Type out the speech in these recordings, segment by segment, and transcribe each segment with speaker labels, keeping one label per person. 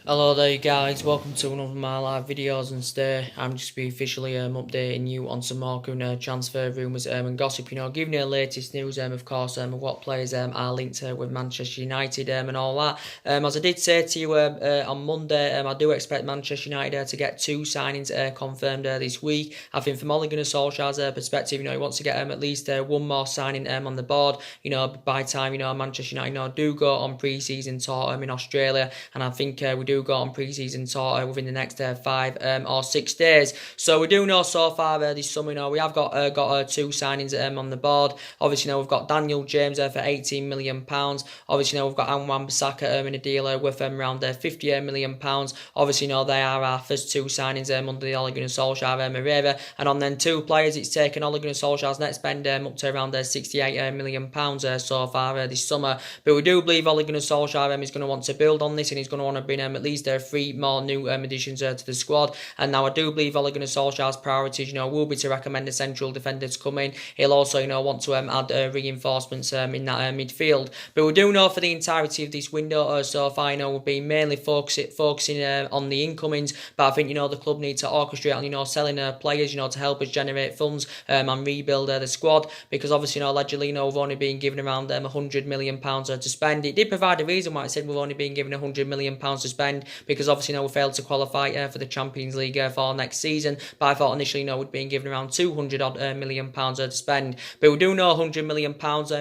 Speaker 1: Hello there guys, welcome to another of my live videos, and today I'm just be officially updating you on some more current transfer rumours and gossip, giving you the latest news of course of what players are linked with Manchester United and all that. As I did say to you on Monday, I do expect Manchester United to get two signings confirmed this week. I think from Ole Gunnar Solskjaer's perspective, he wants to get at least one more signing on the board, by time Manchester United do go on pre-season tour in Australia, and I think we do go on pre-season tour within the next 5 or 6 days. So we do know so far this summer, we have got two signings on the board. Obviously, we've got Daniel James for £18 million. Obviously, we've got Anwan Bissaka in a deal worth around £58 million. Obviously, they are our first two signings under the Ole Gunnar Solskjaer era. And on then two players, it's taken Ole Gunnar Solskjaer's net spend up to around £68 million so far this summer. But we do believe Ole Gunnar Solskjaer is going to want to build on this, and he's going to want to bring at least 3 more new additions to the squad. And now I do believe Ole Gunnar Solskjaer's priorities, will be to recommend a central defender to come in. He'll also, want to add reinforcements in that midfield. But we do know for the entirety of this window so far, we'll be mainly focusing on the incomings. But I think, the club need to orchestrate on, selling players, to help us generate funds and rebuild the squad. Because obviously, allegedly, we've only been given around £100 million to spend. It did provide a reason why I said we've only been given £100 million to spend, because obviously we failed to qualify for the Champions League for next season. But I thought initially we'd been given around £200 million to spend. But we do know £100 million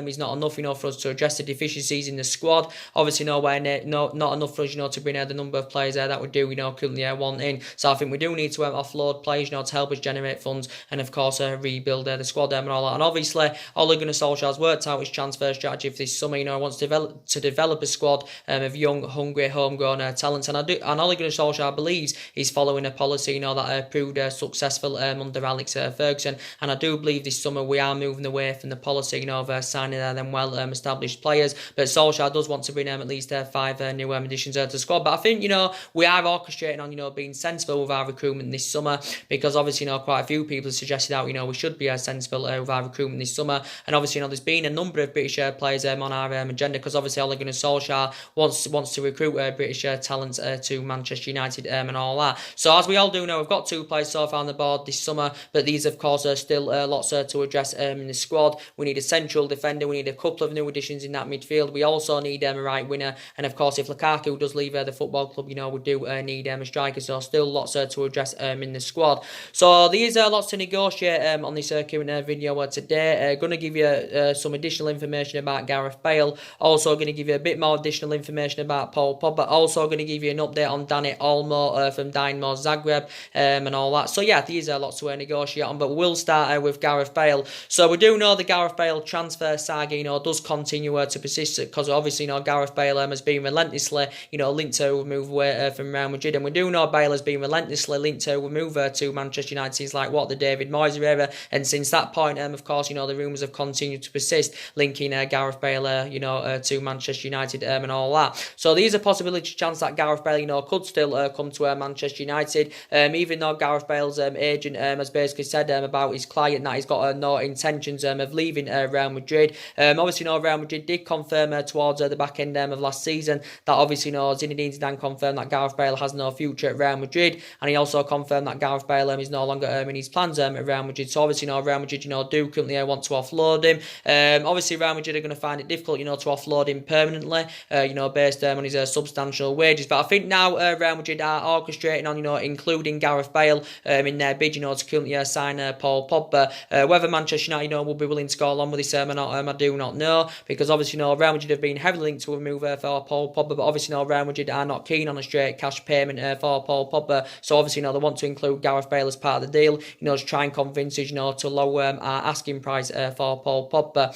Speaker 1: is not enough for us to address the deficiencies in the squad. Obviously not enough for us to bring the number of players that we do currently want in. So I think we do need to offload players to help us generate funds, and of course rebuild the squad and all that. And obviously Ole Gunnar Solskjaer's worked out his transfer strategy for this summer. He wants to develop a squad of young, hungry, homegrown talents, and Ole Gunnar Solskjaer believes he's following a policy that proved successful under Alex Ferguson. And I do believe this summer we are moving away from the policy of signing them well established players. But Solskjaer does want to bring at least 5 new additions to the squad. But I think we are orchestrating on being sensible with our recruitment this summer, because obviously quite a few people have suggested that we should be sensible with our recruitment this summer. And obviously there's been a number of British players on our agenda, because obviously Ole Gunnar Solskjaer wants to recruit British talents to Manchester United and all that. So as we all do know, we've got 2 players so far on the board this summer, but these of course are still lots to address in the squad. We need a central defender, we need a couple of new additions in that midfield. We also need a right winger, and of course if Lukaku does leave the football club, we do need a striker. So still lots to address in the squad. So these are lots to negotiate on this current video today. Going to give you some additional information about Gareth Bale. Also going to give you a bit more additional information about Paul Pogba. Also going to give you an update on Dani Olmo from Dynamo Zagreb and all that. So yeah, these are lots to negotiate on, but we'll start with Gareth Bale. So we do know the Gareth Bale transfer saga does continue to persist, because obviously Gareth Bale has been relentlessly linked to move away from Real Madrid, and we do know Bale has been relentlessly linked to move to Manchester United since like the David Moyes era. And since that point of course the rumours have continued to persist linking Gareth Bale to Manchester United and all that. So these are possibility chance that Gareth Bale could still come to Manchester United, even though Gareth Bale's agent has basically said about his client that he's got no intentions of leaving Real Madrid. Obviously Real Madrid did confirm towards the back end of last season that obviously Zinedine Zidane confirmed that Gareth Bale has no future at Real Madrid, and he also confirmed that Gareth Bale is no longer in his plans at Real Madrid. So obviously Real Madrid do currently want to offload him. Obviously Real Madrid are going to find it difficult to offload him permanently, based on his substantial wages. But I think now Real Madrid are orchestrating on including Gareth Bale in their bid to currently sign Paul Pogba. Whether Manchester United will be willing to go along with this or not, I do not know, because obviously Real Madrid have been heavily linked to a move for Paul Pogba, but obviously Real Madrid are not keen on a straight cash payment for Paul Pogba. So obviously they want to include Gareth Bale as part of the deal, to try and convince us to lower our asking price for Paul Pogba.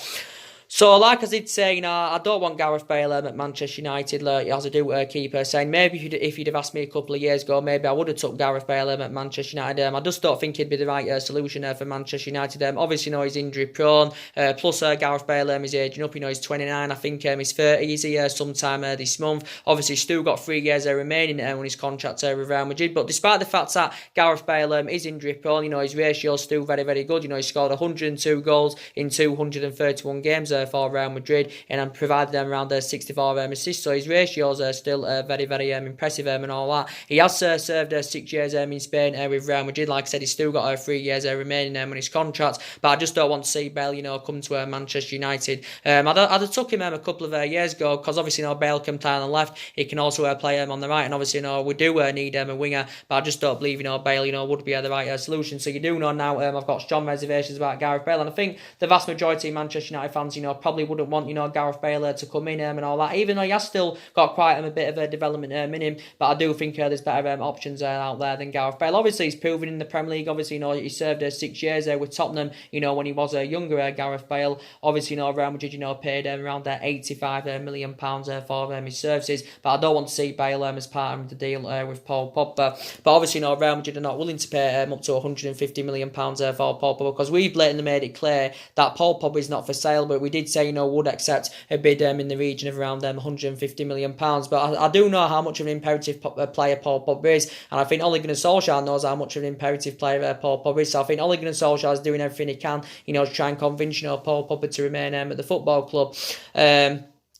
Speaker 1: So, like I did say, I don't want Gareth Bale at Manchester United, as I do keep saying. Maybe if you'd have asked me a couple of years ago, maybe I would have took Gareth Bale at Manchester United. I just don't think he'd be the right solution for Manchester United. Obviously, he's injury prone. Plus, Gareth Bale is aging up. He's 29. I think he's 30 easy sometime this month. Obviously, he's still got 3 years remaining on his contract with Real Madrid. But despite the fact that Gareth Bale is injury prone, his ratio is still very, very good. He scored 102 goals in 231 games for Real Madrid, and provided them around 64 assists. So his ratios are still very, very impressive and all that. He has served 6 years in Spain with Real Madrid. Like I said, he's still got 3 years remaining on his contract. But I just don't want to see Bale, come to Manchester United. I'd have took him a couple of years ago, because obviously, Bale can play on the left. He can also play on the right, and obviously, we do need a winger. But I just don't believe, Bale, would be the right solution. So you do know now, I've got strong reservations about Gareth Bale, and I think the vast majority of Manchester United fans, probably wouldn't want, Gareth Bale to come in and all that. Even though he has still got quite a bit of a development in him, but I do think there's better options out there than Gareth Bale. Obviously, he's proven in the Premier League. Obviously, he served 6 years with Tottenham, when he was a younger Gareth Bale. Obviously, Real Madrid, paid around £85 million for his services. But I don't want to see Bale as part of the deal with Paul Pogba. But obviously, Real Madrid are not willing to pay up to £150 million for Paul Pogba, because we've blatantly made it clear that Paul Pogba is not for sale. But we did say, would accept a bid in the region of around £150 million. But I do know how much of an imperative player Paul Pogba is, and I think Ole Gunnar Solskjaer knows how much of an imperative player Paul Pogba is. So I think Ole Gunnar Solskjaer is doing everything he can, to try and convince Paul Pogba to remain at the football club.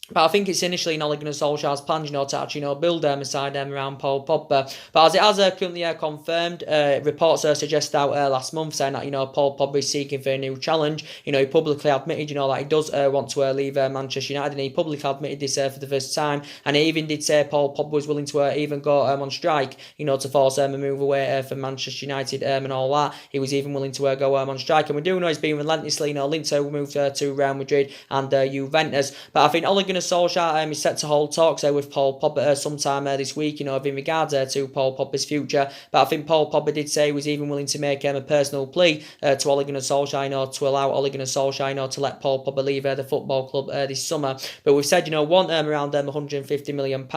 Speaker 1: But I think it's initially in Ole Gunnar Solskjaer's plans, to actually, build a side around Paul Pogba. But as it has currently confirmed, reports suggest out last month saying that, Paul Pogba is seeking for a new challenge. He publicly admitted, that he does want to leave Manchester United, and he publicly admitted this for the first time. And he even did say Paul Pogba was willing to even go on strike, to force a move away from Manchester United and all that. He was even willing to go on strike. And we do know he's been relentlessly, linked to move to Real Madrid and Juventus. But I think Ole Gunnar Solskjaer is set to hold talks with Paul Pogba sometime this week, in regards to Paul Pogba's future. But I think Paul Pogba did say he was even willing to make a personal plea to Ole Gunnar Solskjaer, to allow Ole Gunnar Solskjaer, to let Paul Pogba leave the football club this summer. But we've said, want around £150 million.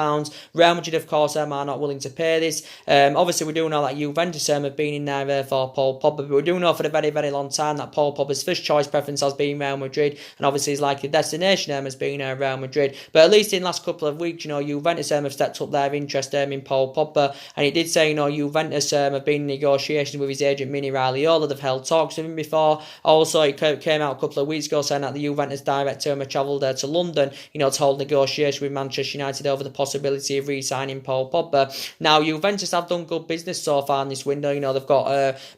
Speaker 1: Real Madrid, of course, are not willing to pay this. Obviously, we do know that Juventus have been in there for Paul Pogba, but we do know for a very, very long time that Paul Pogba's first choice preference has been Real Madrid, and obviously his likely destination has been Real Madrid. But at least in the last couple of weeks, Juventus have stepped up their interest in Paul Pogba, and he did say, Juventus have been in negotiations with his agent Mini Raiola. They've held talks with him before. Also, it came out a couple of weeks ago saying that the Juventus director had travelled to London, to hold negotiations with Manchester United over the possibility of re-signing Paul Pogba. Now, Juventus have done good business so far in this window. They've got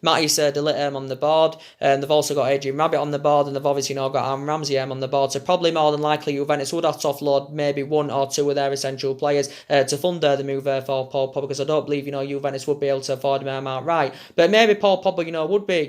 Speaker 1: Matthijs de Ligt on the board, and they've also got Adrian Rabiot on the board, and they've obviously got Aaron Ramsey on the board. So probably more than likely Juventus would have to offload maybe 1 or 2 of their essential players to fund the move for Paul Pogba, because I don't believe Juventus would be able to afford him outright. But maybe Paul Pogba would be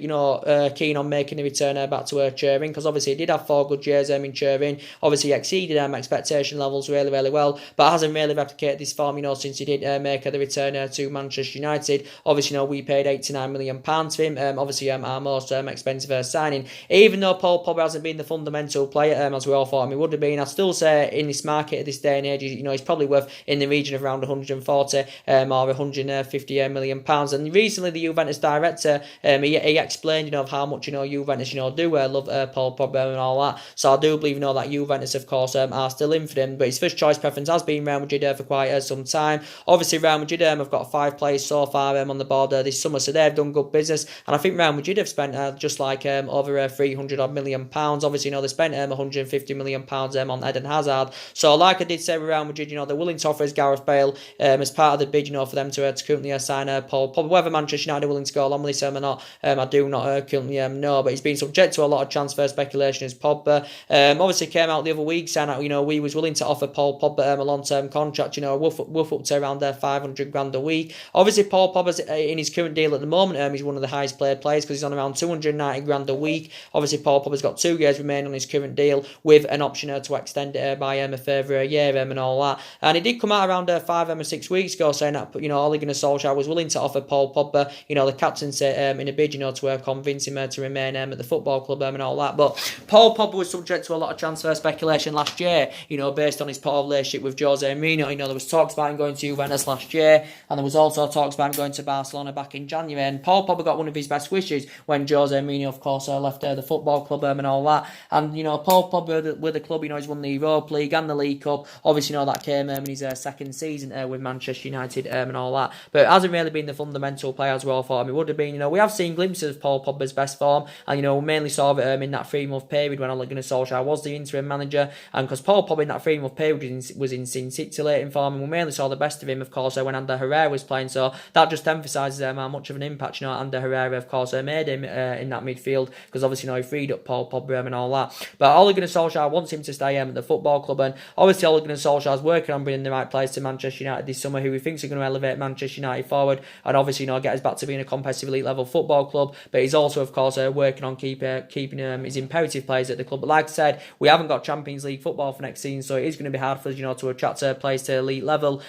Speaker 1: keen on making a return back to Turin, because obviously he did have 4 good years in Turin. Obviously he exceeded expectation levels really, really well, but hasn't really replicated this form since he did make the return to Manchester United. Obviously we paid £89 million for him, obviously our most expensive signing. Even though Paul Pogba hasn't been the fundamental player as we all thought he would have been, I still say in this market at this day and age, he's probably worth in the region of around 140 or 150 million pounds. And recently the Juventus director he explained of how much Juventus do love Paul Pogba and all that. So I do believe that Juventus of course are still in for him, but his first choice preference has been Real Madrid for quite some time. Obviously Real Madrid have got 5 players so far on the board this summer, so they've done good business, and I think Real Madrid have spent just like over 300 odd million pounds. Obviously they spent 150 million pounds on Eden Hazard. So like I did say with Real Madrid, they're willing to offer as Gareth Bale as part of the bid, for them to currently sign Paul Pogba. Whether Manchester United are willing to go along with this or not, I do not currently know, but he's been subject to a lot of transfer speculation as Pogba. Obviously came out the other week saying that, we was willing to offer Paul Pogba a long-term contract, worth up to around 500 grand a week. Obviously Paul Pogba's in his current deal at the moment, he's one of the highest paid players because he's on around 290 grand a week. Obviously Paul Pogba's got 2 years remaining on his current deal with an option to extend it by a further year and all that. And he did come out around 5 or 6 weeks ago saying that, Ole Gunnar Solskjaer was willing to offer Paul Pogba, the captaincy in a bid, to convince him to remain at the football club and all that. But Paul Pogba was subject to a lot of transfer speculation last year, based on his poor relationship with Jose Mourinho. There was talks about him going to Juventus last year, and there was also talks about him going to Barcelona back in January. And Paul Pogba got one of his best wishes when Jose Mourinho, of course, left the football club and all that. And Paul Pogba with the club, he's won the Europa League and the League Cup. Obviously, that came in his second season with Manchester United and all that. But it hasn't really been the fundamental player as well for him. It would have been, we have seen glimpses of Paul Pogba's best form, and, we mainly saw it in that 3-month period when Ole Gunnar Solskjaer was the interim manager, and because Paul Pogba in that 3-month period was in scintillating form, and we mainly saw the best of him, of course, when Ander Herrera was playing, so that just emphasises how much of an impact, Ander Herrera, of course, made him in that midfield, because obviously, he freed up Paul Pogba and all that. But Ole Gunnar Solskjaer wants him to stay at the football club, and obviously Ole Gunnar Solskjaer is working on bringing the right players to Manchester United this summer, who he thinks are going to elevate Manchester United forward, and obviously, get us back to being a competitive elite level football club. But he's also, of course, working on keeping his imperative players at the club. But like I said, we haven't got Champions League football for next season, so it is going to be hard for us, to attract players to elite level.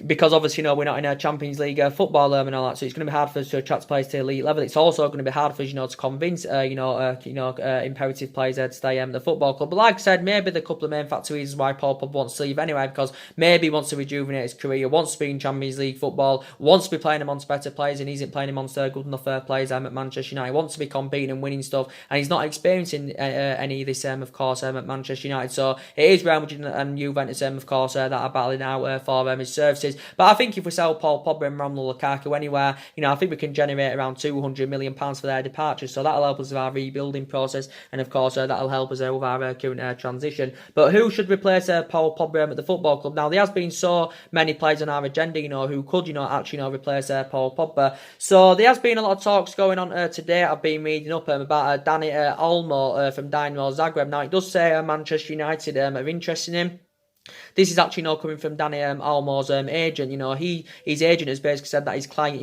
Speaker 1: Because obviously, we're not in a Champions League football and all that, so it's going to be hard for us to attract players to elite level. It's also going to be hard for us, to convince, imperative players to stay at the football club. But like I said, maybe the couple of main factor reasons why Paul Pogba wants to leave anyway, because maybe he wants to rejuvenate his career, wants to be in Champions League football, wants to be playing amongst better players, and he isn't playing amongst good enough players at Manchester United. He wants to be competing and winning stuff, and he's not experiencing any of this, of course, at Manchester United. So it is Real Madrid and Juventus, of course, that are battling out for his services. But I think if we sell Paul Pogba and Romelu Lukaku anywhere, I think we can generate around £200 million for their departures. So that'll help us with our rebuilding process, and of course that'll help us with our current transition. But who should replace Paul Pogba at the football club? Now, there has been so many players on our agenda, who could, actually, replace Paul Pogba. So there has been a lot of talks going on today. I've been reading up about Dani Olmo from Dynamo Zagreb. Now, it does say Manchester United are interested in him. This is actually coming from Dani Olmo's agent. His agent has basically said that his client,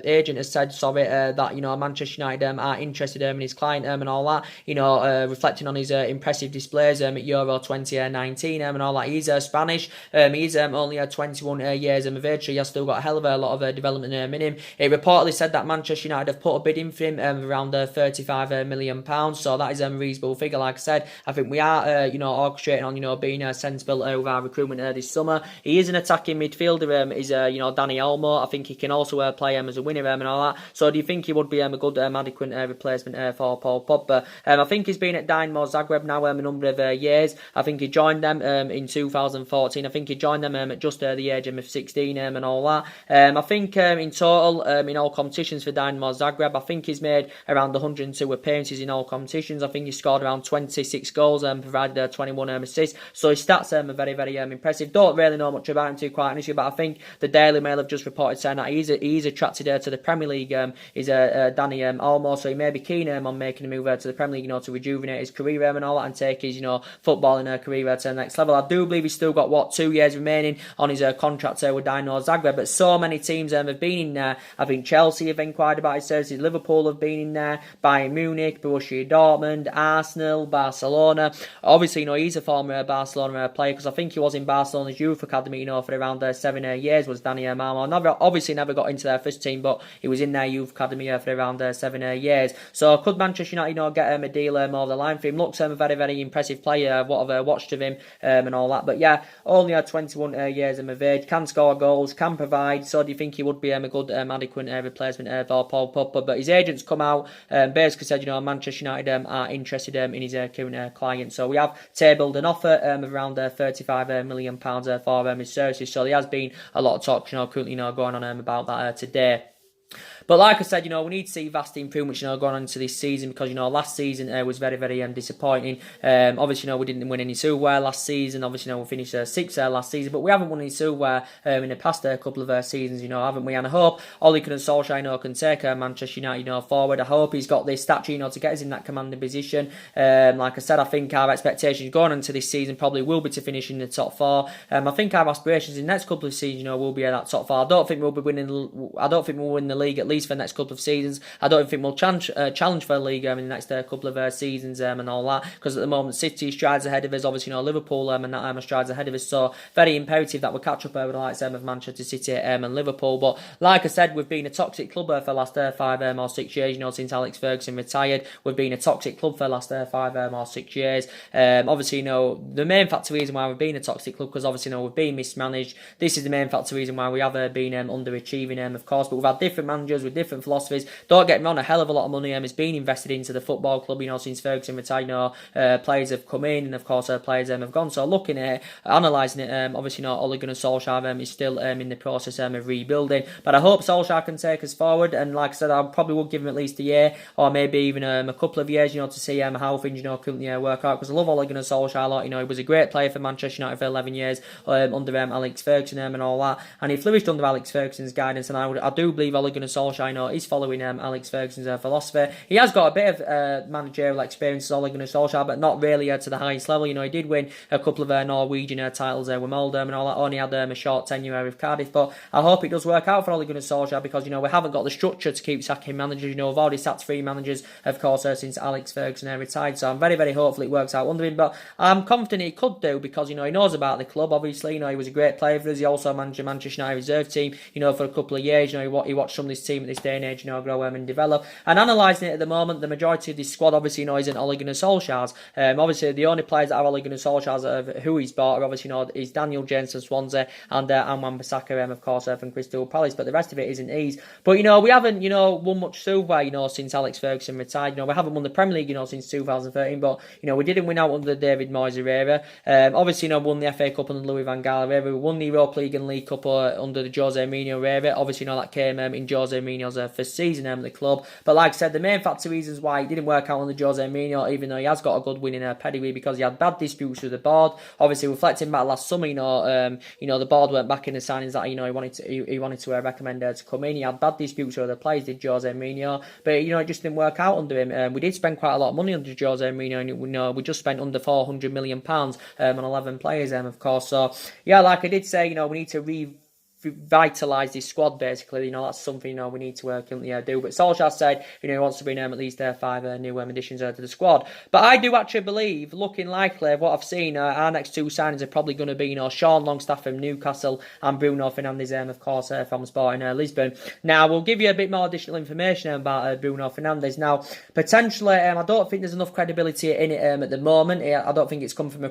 Speaker 1: agent has said, that, Manchester United are interested in his client and all that, reflecting on his impressive displays at Euro 2019 and all that. He's Spanish. He's only 21 years of age, so he has still got a hell of a lot of development in him. It reportedly said that Manchester United have put a bid in for him around £35 million, so that is a reasonable figure. Like I said, I think we are, orchestrating on, being sensible with our recruitment this summer. He is an attacking midfielder, is Dani Olmo. I think he can also play as a winner and all that. So do you think he would be a good adequate replacement for Paul Pogba? I think he's been at Dynamo Zagreb now a number of years. I think he joined them in 2014. I think he joined them at just the age of 16 and all that. I think in total, in all competitions for Dynamo Zagreb, I think he's made around 102 appearances in all competitions. I think he scored around 26 goals and provided 21 assists. So his stats are very, very impressive. Don't really know much about him, to be quite honest with you, but I think the Daily Mail have just reported saying that he's attracted to the Premier League. Is Dani Olmo, so he may be keen on making a move to the Premier League, to rejuvenate his career and all that, and take his footballing career to the next level. I do believe he's still got 2 years remaining on his contract with Dynamo Zagreb, but so many teams have been in there. I think Chelsea have inquired about his services, Liverpool have been in there, Bayern Munich, Borussia Dortmund, Arsenal, Barcelona. Obviously, he's a former Barcelona player, because I think he was in Barcelona's youth academy, for around 7 years, was Dani Olmo. Obviously never got into their first team, but he was in their youth academy for around 7 years. So could Manchester United, get a deal over the line for him? Looks a very, very impressive player, what I've watched of him and all that. But yeah, only 21 years of age, can score goals, can provide. So do you think he would be a good adequate replacement for Paul Pogba? But his agents come out, basically said, Manchester United are interested in his current client. So we have tabled an offer of around £35 million for his services. So there has been a lot of talk, currently, going on about that today. But like I said, we need to see vast improvements, going on into this season, because, last season was very, very disappointing. Obviously, we didn't win any silverware last season. Obviously, we finished 6th last season, but we haven't won any silverware in the past couple of seasons, haven't we? And I hope Ole Gunnar Solskjaer, can take Manchester United, forward. I hope he's got the stature, to get us in that commanding position. Like I said, I think our expectations going into this season probably will be to finish in the top 4. I think our aspirations in the next couple of seasons, will be at that top 4. I don't think we'll win the league at least for the next couple of seasons. I don't think we'll challenge for the league in the next couple of seasons and all that, because at the moment City strides ahead of us. Obviously, Liverpool and that strides ahead of us. So very imperative that we catch up with the likes of Manchester City and Liverpool. But like I said, we've been a toxic club for the last 5 or 6 years. Since Alex Ferguson retired, we've been a toxic club for the last 5 or 6 years. Obviously, the main factor reason why we've been a toxic club, because obviously, we've been mismanaged. This is the main factor reason why we have been underachieving, of course. But we've had different different managers with different philosophies. Don't get me wrong, a hell of a lot of money has been invested into the football club, since Ferguson retired. Players have come in, and of course players have gone. So looking at it, analysing it, obviously Ole Gunnar Solskjaer is still in the process of rebuilding. But I hope Solskjaer can take us forward, and like I said, I probably would give him at least a year, or maybe even a couple of years, to see how things currently work out. Because I love Ole Gunnar Solskjaer a lot. He was a great player for Manchester United for 11 years under Alex Ferguson and all that, and he flourished under Alex Ferguson's guidance. And I do believe Ole Gunnar Solskjaer is following Alex Ferguson's philosophy. He has got a bit of managerial experience as Ole Gunnar Solskjaer, but not really to the highest level. He did win a couple of Norwegian titles with Molde and all that. Only had a short tenure with Cardiff, but I hope it does work out for Ole Gunnar Solskjaer, because we haven't got the structure to keep sacking managers. We've already sacked 3 managers, of course, since Alex Ferguson retired. So I'm very, very hopeful it works out under him. But I'm confident it could do, because he knows about the club. Obviously, he was a great player for us. He also managed the Manchester United reserve team, for a couple of years. He watched some of this team at this day and age, grow and develop. And analysing it at the moment, the majority of this squad obviously isn't Ole Gunnar Solskjaer's. Obviously, the only players that are Ole Gunnar Solskjaer's who he's bought are obviously is Daniel James from Swansea and Wan-Bissaka, of course, from Crystal Palace. But the rest of it isn't easy. But we haven't won much silverware since Alex Ferguson retired. We haven't won the Premier League since 2013. But we didn't win out under the David Moyes era. Obviously, won the FA Cup under Louis van Gaal era. We won the Europa League and League Cup under the Jose Mourinho era. Obviously, that came in Jose Mourinho's first season at the club. But like I said, the main factor reasons why it didn't work out under Jose Mourinho, even though he has got a good winning pedigree, because he had bad disputes with the board. Obviously, reflecting back last summer, the board weren't back in the signings that he wanted to recommend to come in. He had bad disputes with the players, did Jose Mourinho, but it just didn't work out under him. We did spend quite a lot of money under Jose Mourinho, and we just spent under £400 million on 11 players, of course. So yeah, like I did say, we need to revitalise this squad, basically. That's something we need to currently do. But Solskjaer said he wants to bring at least 5 new additions to the squad. But I do actually believe, looking likely of what I've seen, our next 2 signings are probably going to be Sean Longstaff from Newcastle and Bruno Fernandes, of course, from Sporting Lisbon. Now we'll give you a bit more additional information about Bruno Fernandes. Now potentially, I don't think there's enough credibility in it at the moment. I don't think it's come from a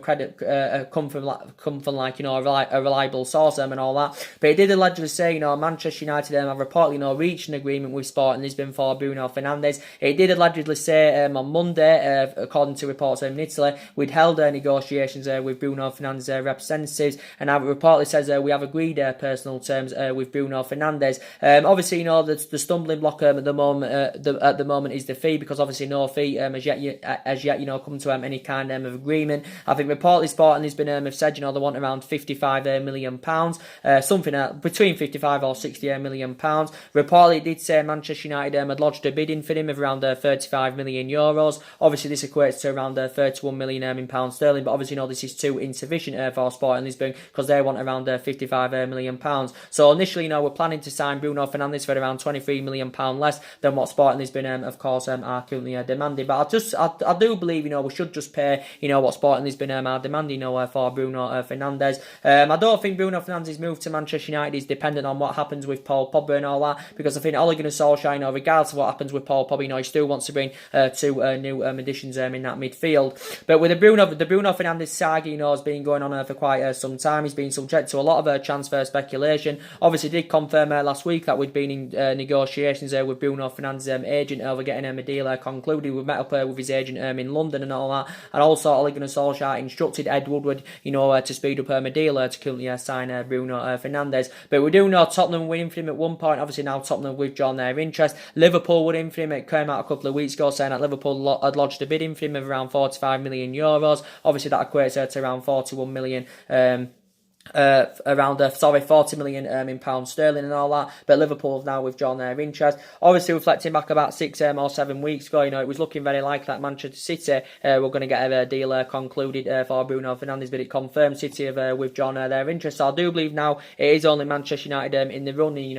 Speaker 1: reliable source and all that. But it did allegedly say, Manchester United have reportedly reached an agreement with Sporting Lisbon for Bruno Fernandes. It did allegedly say on Monday, according to reports in Italy, we'd held negotiations with Bruno Fernandes' representatives, and it reportedly says we have agreed personal terms with Bruno Fernandes. Obviously, the stumbling block at the moment is the fee, because obviously no fee as yet come to any kind of agreement. I think reportedly Sporting Lisbon have said they want around £55 million, something between 55 or 60 million pounds. Reportedly, it did say Manchester United had lodged a bidding for him of around 35 million euros. Obviously, this equates to around 31 million in pounds sterling. But obviously, this is too insufficient for Sporting Lisbon, because they want around 55 million pounds. So initially, we're planning to sign Bruno Fernandes for around 23 million pound less than what Sporting Lisbon, of course, are currently demanding. But I do believe we should just pay what Sporting Lisbon are demanding for Bruno Fernandes. I don't think Bruno Fernandes' move to Manchester United is dependent on what happens with Paul Pogba and all that, because I think Ole Gunnar Solskjaer, regardless of what happens with Paul Pogba, he still wants to bring 2 new additions in that midfield. But with the Bruno Fernandes saga, has been going on for quite some time. He's been subject to a lot of transfer speculation. Obviously, did confirm last week that we'd been in negotiations with Bruno Fernandes' agent over getting a deal concluded. We met up with his agent in London and all that, and also Ole Gunnar Solskjaer instructed Ed Woodward, to speed up a deal to currently sign Bruno Fernandes. But we do know Tottenham were in for him at one point. Obviously, now Tottenham have withdrawn their interest. Liverpool were in for him. It came out a couple of weeks ago saying that Liverpool had lodged a bidding for him of around 45 million euros. Obviously, that equates to around 41 million. Around 40 million in pounds sterling and all that, but Liverpool have now withdrawn their interest. Obviously, reflecting back about 6 or 7 weeks ago, it was looking very likely that Manchester City were going to get a deal concluded for Bruno Fernandes, but it confirmed City have withdrawn their interest. So I do believe now it is only Manchester United in the running,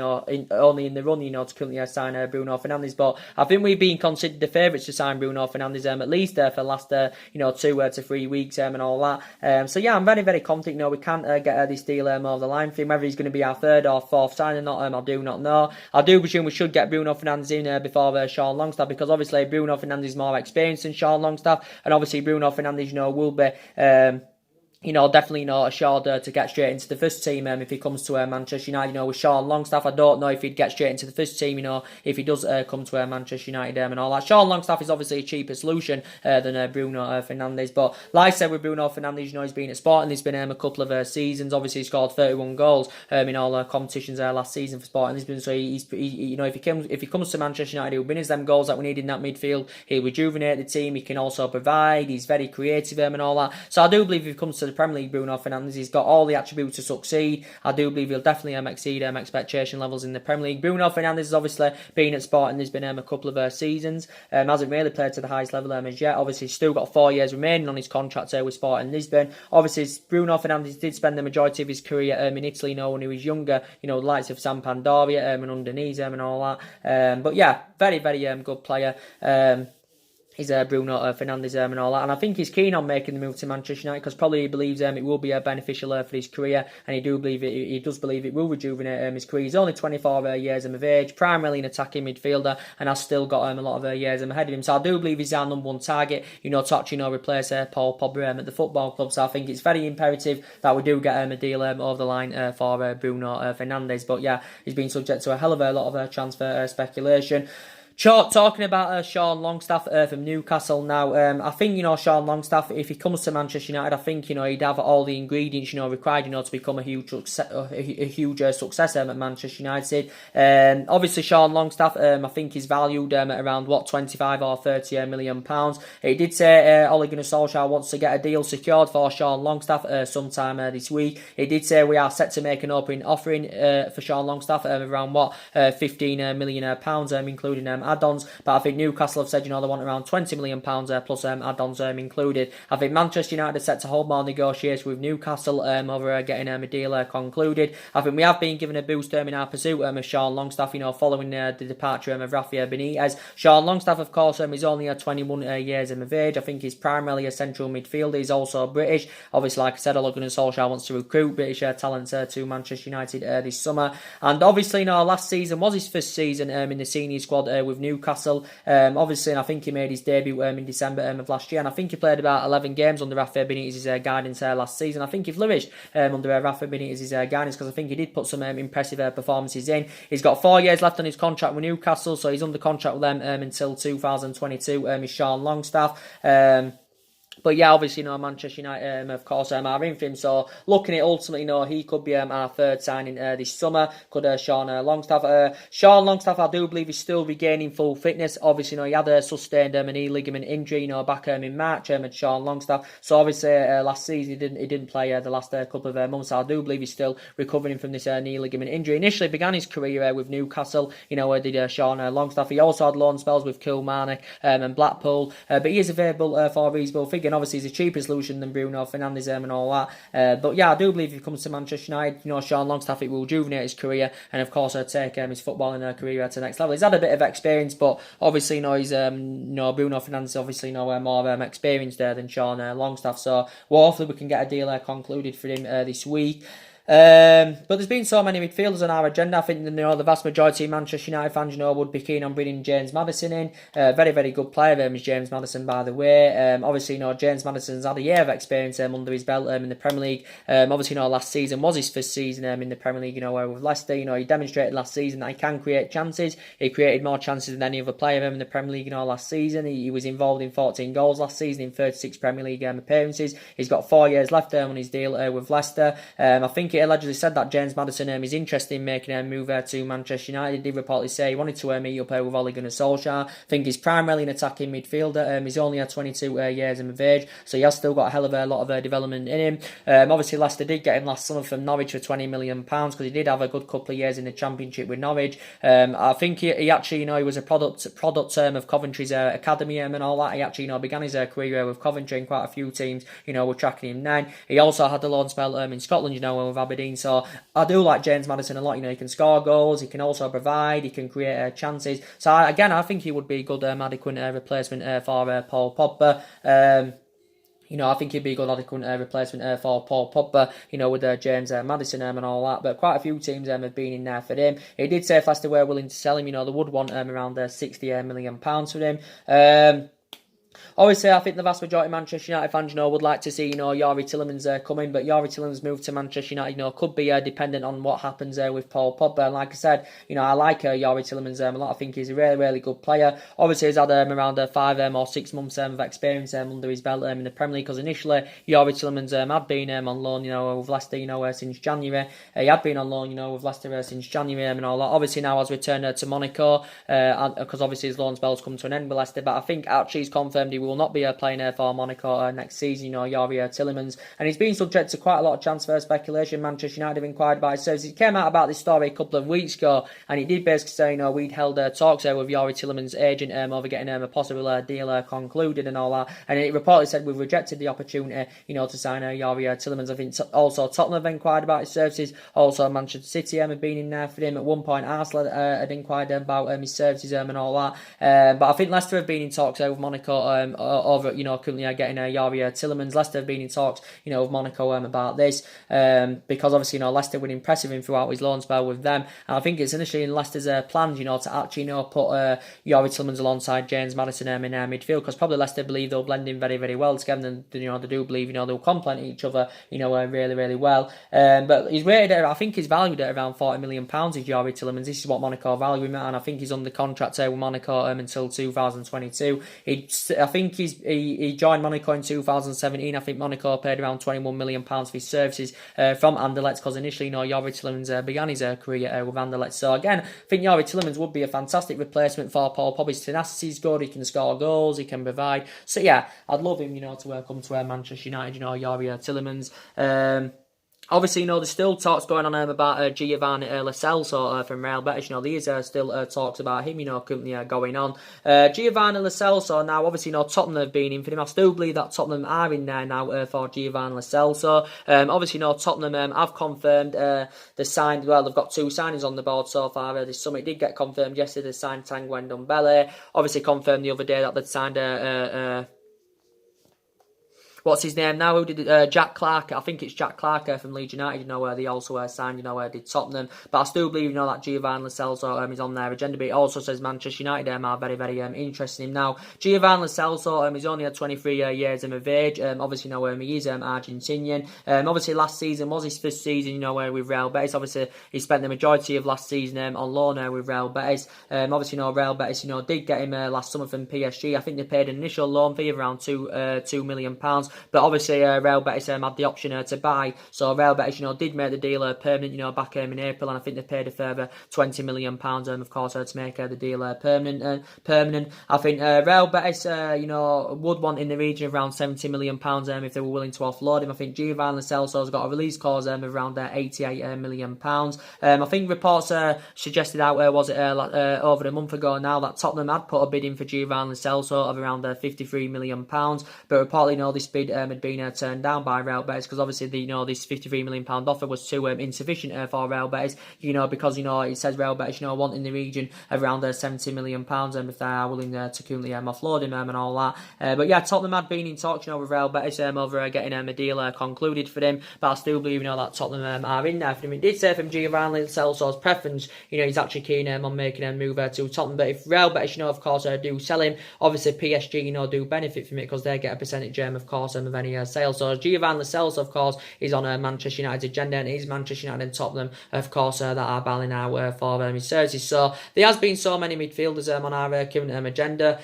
Speaker 1: only in the running, to currently sign Bruno Fernandes. But I think we've been considered the favourites to sign Bruno Fernandes at least for the last 2 to 3 weeks and all that. So yeah, I'm very, very confident. We can't get this deal over the line for him. Whether he's going to be our 3rd or 4th signing or not, I do not know. I do presume we should get Bruno Fernandes in before Sean Longstaff, because obviously Bruno Fernandes is more experienced than Sean Longstaff, and obviously Bruno Fernandes, will be definitely, assured to get straight into the first team if he comes to Manchester United. With Sean Longstaff, I don't know if he'd get straight into the first team, if he does come to Manchester United and all that. Sean Longstaff is obviously a cheaper solution than Bruno Fernandes. But like I said, with Bruno Fernandes, he's been at Sporting. He's been a couple of seasons. Obviously, he scored 31 goals in all competitions last season for Sporting Lisbon. So if he comes to Manchester United, he'll win us them goals that we need in that midfield. He'll rejuvenate the team. He can also provide. He's very creative and all that. So I do believe if he comes to the Premier League, Bruno Fernandes, he's got all the attributes to succeed. I do believe he'll definitely exceed expectation levels in the Premier League. Bruno Fernandes has obviously been at Sporting. There's been a couple of seasons. Hasn't really played to the highest level as yet. Obviously, he's still got 4 years remaining on his contract with Sporting Lisbon. Obviously, Bruno Fernandes did spend the majority of his career in Italy, when he was younger. The likes of Sampdoria and underneath and all that. But yeah, very, very good player. Is Bruno Fernandes and all that, and I think he's keen on making the move to Manchester United because probably he believes it will be beneficial for his career, and he does believe it will rejuvenate his career. He's only 24 years of age, primarily an attacking midfielder, and has still got a lot of years ahead of him. So I do believe he's our number one target. To replace Paul Pogba at the football club. So I think it's very imperative that we do get a deal over the line for Bruno Fernandes. But yeah, he's been subject to a hell of a lot of transfer speculation. Talking about Sean Longstaff from Newcastle now, I think, Sean Longstaff, if he comes to Manchester United, I think, he'd have all the ingredients, required, to become a huge success at Manchester United. Obviously, Sean Longstaff, I think he's valued at around, 25 or 30 million pounds. He did say Ole Gunnar Solskjaer wants to get a deal secured for Sean Longstaff sometime this week. He did say we are set to make an open offering for Sean Longstaff around, 15 million pounds, including add-ons, but I think Newcastle have said, they want around £20 million plus add-ons included. I think Manchester United are set to hold more negotiations with Newcastle over getting a deal concluded. I think we have been given a boost in our pursuit of Sean Longstaff, following the departure of Rafael Benitez. Sean Longstaff, of course, is only 21 years of age. I think he's primarily a central midfielder. He's also British. Obviously, like I said, Ole Gunnar Solskjaer wants to recruit British talents to Manchester United this summer. And obviously, last season was his first season in the senior squad with Newcastle. Obviously, I think he made his debut in December of last year, and I think he played about 11 games under Rafa Benitez's guidance last season. I think he flourished under Rafa Benitez's guidance because I think he did put some impressive performances in. He's got 4 years left on his contract with Newcastle, so he's under contract with them until 2022. Is Sean Longstaff. But yeah, obviously, Manchester United, of course, are in for him. So looking at ultimately, he could be our third signing this summer. Could Sean Longstaff. Sean Longstaff, I do believe he's still regaining full fitness. Obviously, he had a sustained a knee ligament injury, back in March. At Sean Longstaff. So obviously, last season he didn't play the last couple of months. So I do believe he's still recovering from this knee ligament injury. Initially began his career with Newcastle. Where did Sean Longstaff. He also had loan spells with Kilmarnock and Blackpool. But he is available for a reasonable figure. And obviously, he's a cheaper solution than Bruno Fernandes and all that. But yeah, I do believe if he comes to Manchester United, Sean Longstaff, it will rejuvenate his career and, of course, take his footballing career to the next level. He's had a bit of experience, but obviously, he's Bruno Fernandes obviously more experienced than Sean Longstaff. So hopefully we can get a deal concluded for him this week. But there's been so many midfielders on our agenda. I think the vast majority of Manchester United fans would be keen on bringing James Maddison in. Very, very good player is James Maddison, by the way. Obviously, James Maddison's had a year of experience under his belt in the Premier League. Obviously, last season was his first season in the Premier League, with Leicester. He demonstrated last season that he can create chances. He created more chances than any other player in the Premier League last season. He was involved in 14 goals last season in 36 Premier League appearances. He's got 4 years left on his deal with Leicester. I think it allegedly said that James Maddison is interested in making a move to Manchester United. He did reportedly say he wanted to meet up with Ole Gunnar Solskjaer. I think he's primarily an attacking midfielder. He's only 22 years of age, so he has still got a hell of a lot of development in him. Obviously, Leicester did get him last summer from Norwich for £20 million because he did have a good couple of years in the Championship with Norwich. I think he actually, he was a product of Coventry's academy and all that. He actually, began his career with Coventry, and quite a few teams, were tracking him then. He also had the loan spell in Scotland, with Aberdeen. So I do like James Maddison a lot. He can score goals, he can also provide, he can create chances. So I think he would be a good adequate replacement for Paul Pogba. I think he'd be a good adequate replacement for Paul Pogba, with James Maddison and all that. But quite a few teams have been in there for him. He did say if Leicester were willing to sell him, they would want around £60 million for him. Obviously, I think the vast majority of Manchester United fans, would like to see, Yari Tillemans come in, but Yari Tillemans' move to Manchester United, could be dependent on what happens with Paul Pogba. And like I said, I like Yari Tillemans a lot. I think he's a really, really good player. Obviously, he's had around 5 or 6 months of experience under his belt in the Premier League, because initially Yari Tillemans had been on loan, with Leicester, since January. He had been on loan, with Leicester since January and all that. Obviously, now has returned to Monaco, because obviously his loan spell's come to an end with Leicester. But I think actually he's confirmed he will not be playing for Monaco next season, Yari Tillemans. And he's been subject to quite a lot of transfer speculation. Manchester United have inquired about his services. He came out about this story a couple of weeks ago, and he did basically say, we'd held talks with Yari Tillemans' agent over getting a possible deal concluded and all that. And it reportedly said we've rejected the opportunity, to sign Yari Tillemans. I think also Tottenham have inquired about his services. Also Manchester City have been in there for him. At one point, Arsenal had inquired about his services and all that. But I think Leicester have been in talks with Monaco over, currently getting Yari Tillemans. Leicester have been in talks, with Monaco about this, because obviously, Leicester were impressive him throughout his loan spell with them. And I think it's initially in Leicester's plans, to actually, put Yari Tillemans alongside James Maddison in midfield, because probably Leicester believe they'll blend in very, very well together. And, they do believe, they'll complement each other, really, really well. But he's rated at, I think he's valued at around £40 million, is Yari Tillemans. This is what Monaco value him at, and I think he's under contract with Monaco until 2022. I think he joined Monaco in 2017. I think Monaco paid around £21 million for his services from Anderlecht, because initially, Yari Tillemans began his career with Anderlecht. So again, I think Yari Tillemans would be a fantastic replacement for Paul Pogba. His tenacity is good. He can score goals. He can provide. So yeah, I'd love him, to come to Manchester United. Yari Tillemans. Obviously, there's still talks going on about Giovanni Lo Celso from Real Betis. There's still talks about him, currently going on. Giovanni Lo Celso, now, obviously, Tottenham have been in for him. I still believe that Tottenham are in there now for Giovanni Lo Celso. Obviously, Tottenham have confirmed the sign. Well, they've got 2 signings on the board so far this summer. It did get confirmed yesterday. They signed Tanguy Ndombele. Obviously, confirmed the other day that they'd signed what's his name now? Who did it? Jack Clark. I think it's Jack Clark from Leeds United. Where they also signed. Where did Tottenham. But I still believe, that Giovanni Lo Celso is on their agenda. But it also says Manchester United are very, very interested in him now. Giovanni Lo Celso is only 23 years of age. Obviously, he is Argentinian. Obviously, last season was his first season. With Real Betis. Obviously, he spent the majority of last season on loan with Real Betis. Obviously, Real Betis, did get him last summer from PSG. I think they paid an initial loan fee of around £2 million. But obviously, Real Betis had the option to buy. So Real Betis, did make the deal permanent, back in April, and I think they paid a further £20 million, of course, to make the deal permanent. I think Real Betis, would want in the region of around £70 million if they were willing to offload him. I think Giovanni Lo Celso's got a release clause of around £88 million. I think reports suggested out over a month ago now that Tottenham had put a bid in for Giovanni Lo Celso of around £53 million. But reportedly, this bid had been turned down by Real Betis, because obviously this £53 million offer was too insufficient for Real Betis, because it says Real Betis want in the region of around £70 million if they are willing to currently offload him and all that. But yeah, Tottenham had been in talks with Real Betis over getting a deal concluded for him, but I still believe that Tottenham are in there for him. It did say from Giovanni Lo Celso's preference, he's actually keen on making a move to Tottenham. But if Real Betis of course do sell him, obviously PSG do benefit from it, because they get a percentage of course of any sales. So Giovanni Lo Celso, of course, is on Manchester United's agenda, and it is Manchester United and Tottenham, of course, that are battling out for his services. So there has been so many midfielders on our current agenda.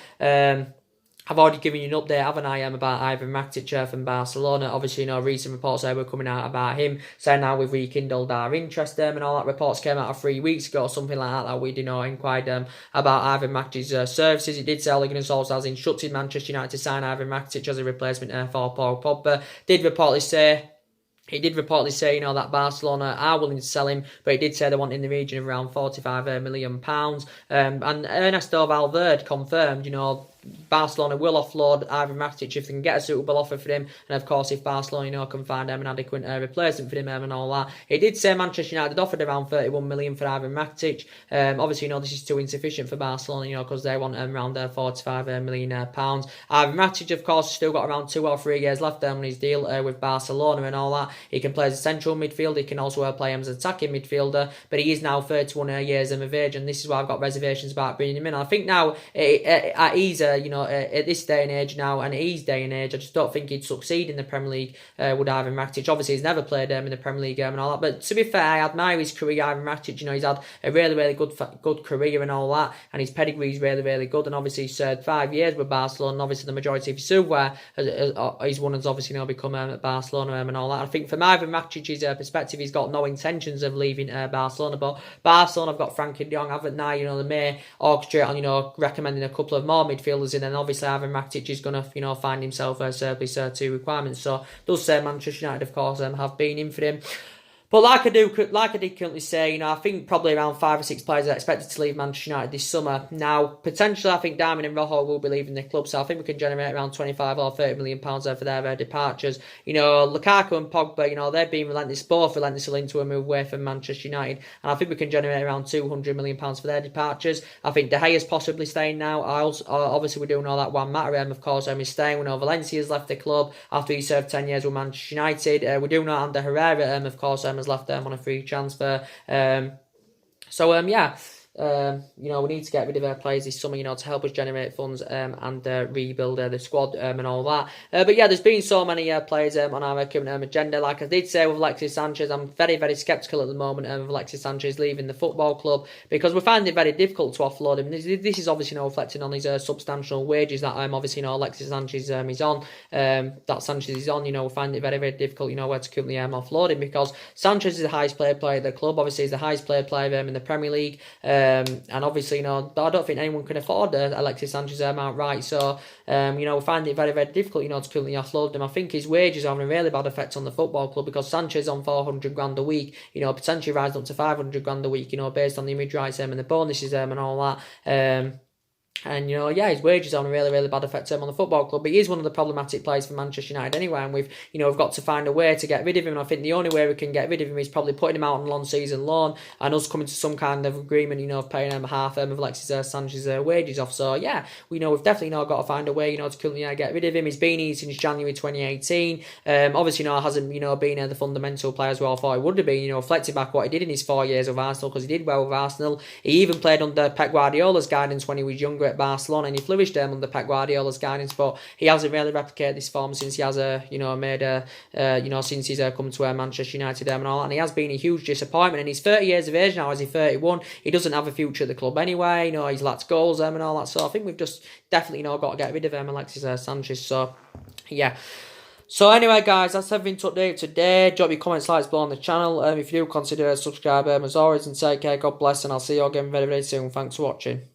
Speaker 1: I've already given you an update, haven't I, about Ivan Rakitic from Barcelona. Obviously, recent reports were coming out about him, saying now we've rekindled our interest, and all that. Reports came out 3 weeks ago, or something like that we inquired about Ivan Rakitic's services. It did say Ole Gunnar Solskjaer has instructed Manchester United to sign Ivan Rakitic as a replacement for Paul Pogba. He did reportedly say, that Barcelona are willing to sell him, but he did say they want in the region of around £45 million. And Ernesto Valverde confirmed, Barcelona will offload Ivan Rakitic if they can get a suitable offer for him, and of course if Barcelona can find an adequate replacement for him and all that. It did say Manchester United offered around £31 million for Ivan Rakitic. Obviously this is too insufficient for Barcelona, because they want around £45 million. Ivan Rakitic, of course, has still got around 2 or 3 years left on his deal with Barcelona and all that. He can play as a central midfielder, he can also play as an attacking midfielder, but he is now 31 years of age, and this is why I've got reservations about bringing him in. I think now at his at this day and age now, and at his day and age, I just don't think he'd succeed in the Premier League with Ivan Rakitic. Obviously, he's never played in the Premier League and all that. But to be fair, I admire his career, Ivan Rakitic. He's had a really, really good career and all that, and his pedigree is really, really good. And obviously, he's served 5 years with Barcelona. And obviously, the majority of his silverware he's won has obviously become at Barcelona and all that. I think from Ivan Rakic's perspective, he's got no intentions of leaving Barcelona. But Barcelona have got Frankie de Jong, haven't they? They may orchestrate on recommending a couple of more midfielders in, and obviously Ivan Rakitic is going to find himself a surplus to requirements. So does say Manchester United, of course, have been in for him. But like I did currently say, I think probably around 5 or 6 players are expected to leave Manchester United this summer. Now, potentially, I think Dani and Rojo will be leaving the club, so I think we can generate around 25 or 30 million pounds for their departures. Lukaku and Pogba, they've been both relentlessly into a move away from Manchester United, and I think we can generate around 200 million pounds for their departures. I think De Gea's possibly staying now. Obviously, we do know that Juan Mata, of course, is staying. We know Valencia's left the club after he served 10 years with Manchester United. We do know Ander Herrera, of course, has left them on a free transfer. We need to get rid of our players this summer, to help us generate funds and rebuild the squad and all that. But yeah, there's been so many players on our current agenda. Like I did say with Alexis Sanchez, I'm very, very sceptical at the moment of Alexis Sanchez leaving the football club because we find it very difficult to offload him. This is obviously reflecting on his substantial wages that obviously Alexis Sanchez is on. That Sanchez is on. We find it very, very difficult. Where to currently offload him because Sanchez is the highest paid player at the club. Obviously, he's the highest paid player in the Premier League. And obviously, I don't think anyone can afford Alexis Sanchez outright. So, we find it very, very difficult, to currently offload them. I think his wages are having a really bad effect on the football club because Sanchez on 400 grand a week, potentially rising up to 500 grand a week, based on the image rights and the bonuses and all that. And, his wages are on a really, really bad effect on the football club. But he is one of the problematic players for Manchester United anyway. And we've got to find a way to get rid of him. And I think the only way we can get rid of him is probably putting him out on a long-season loan and us coming to some kind of agreement, of paying him half of Alexis Sanchez's wages off. So, yeah, we've definitely got to find a way, to currently get rid of him. He's been here since January 2018. Obviously, hasn't, been the fundamental player as well I thought he would have been, reflected back what he did in his 4 years of Arsenal because he did well with Arsenal. He even played under Pep Guardiola's guidance when he was younger at Barcelona, and he flourished under Pep Guardiola's guidance, but he hasn't really replicated this form since he has since he's come to Manchester United and all that, and he has been a huge disappointment. And he's 30 years of age now, as he's 31. He doesn't have a future at the club anyway. He's lacked goals and all that. So I think we've just definitely got to get rid of Alexis Sanchez. So yeah. So anyway, guys, that's everything to update today. Drop your comments, likes below on the channel. If you do, consider subscribing as always, and take care. God bless, and I'll see you all again very, very soon. Thanks for watching.